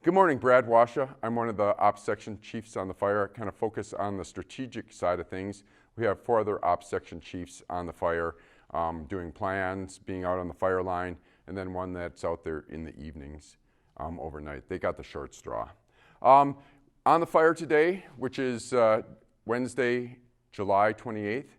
Good morning, Brad Washa. I'm one of the ops section chiefs on the fire. I kind of focus on the strategic side of things. We have 4 other ops section chiefs on the fire, doing plans, being out on the fire line, and then one that's out there in the evenings overnight. They got the short straw. On the fire today, which is Wednesday, July 28th,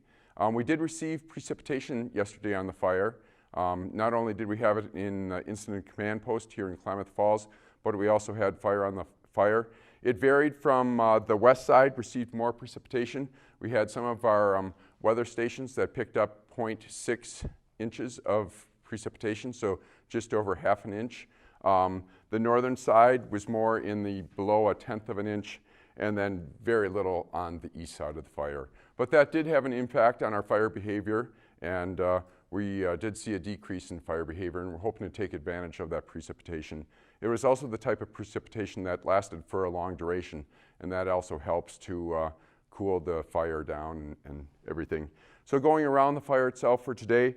we did receive precipitation yesterday on the fire. Not only did we have it in Incident Command Post here in Klamath Falls, but we also had fire on the fire. It varied from the west side, received more precipitation. We had some of our weather stations that picked up 0.6 inches of precipitation, so just over half an inch. The northern side was more in the below 1/10 of an inch, and then very little on the east side of the fire. But that did have an impact on our fire behavior, and we did see a decrease in fire behavior, and we're hoping to take advantage of that precipitation. It was also the type of precipitation that lasted for a long duration, and that also helps to cool the fire down and everything. So going around the fire itself for today,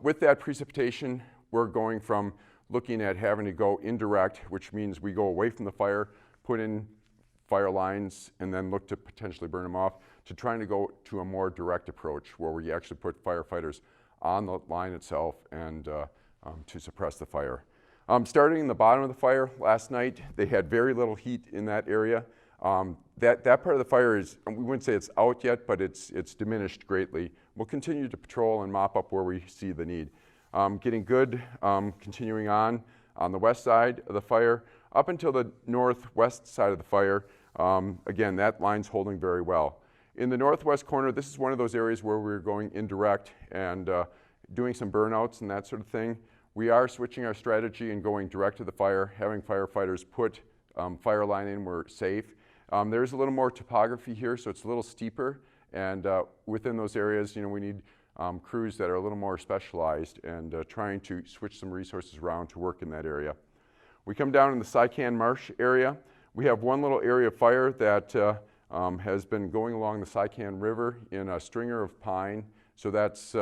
with that precipitation, we're going from looking at having to go indirect, which means we go away from the fire, put in fire lines, and then look to potentially burn them off, to trying to go to a more direct approach where we actually put firefighters on the line itself and to suppress the fire. Starting in the bottom of the fire last night, they had very little heat in that area. That part of the fire is, we wouldn't say it's out yet, but it's diminished greatly. We'll continue to patrol and mop up where we see the need. Getting good, continuing on the west side of the fire, up until the northwest side of the fire. Again, that line's holding very well. In the northwest corner, this is one of those areas where we're going indirect and doing some burnouts and that sort of thing. We are switching our strategy and going direct to the fire, having firefighters put fire line in where it's safe. There's a little more topography here, so it's a little steeper, and within those areas, we need crews that are a little more specialized and trying to switch some resources around to work in that area. We come down in the Sycan Marsh area. We have one little area of fire that has been going along the Sycan River in a stringer of pine, so that's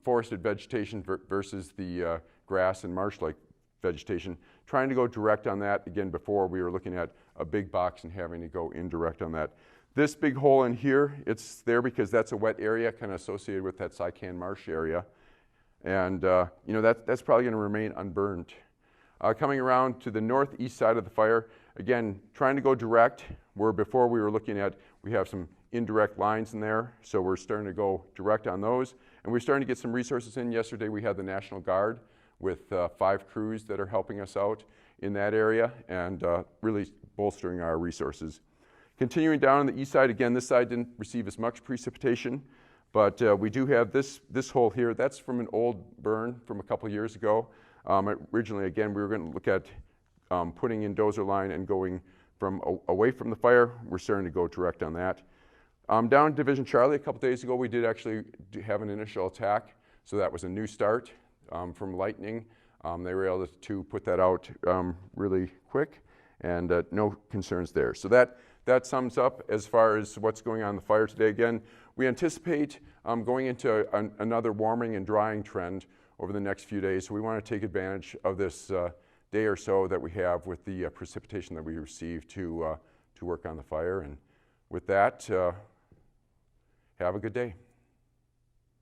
forested vegetation versus the grass and marsh-like vegetation. Trying to go direct on that. Again, before we were looking at a big box and having to go indirect on that. This big hole in here, it's there because that's a wet area kind of associated with that Sycan Marsh area. And that's probably going to remain unburned. Coming around to the northeast side of the fire, again, trying to go direct, where before we were looking at, we have some indirect lines in there, so we're starting to go direct on those. And we're starting to get some resources in. Yesterday we had the National Guard with 5 crews that are helping us out in that area and really bolstering our resources. Continuing down on the east side, again, this side didn't receive as much precipitation, but we do have this hole here. That's from an old burn from a couple years ago. Originally, again, we were going to look at putting in dozer line and going from away from the fire. We're starting to go direct on that. Down in Division Charlie a couple days ago, we did actually have an initial attack, so that was a new start from lightning. They were able to put that out really quick, and no concerns there. So that sums up as far as what's going on in the fire today. Again, we anticipate going into another warming and drying trend over the next few days, so we want to take advantage of this day or so that we have with the precipitation that we received to work on the fire. And with that, have a good day.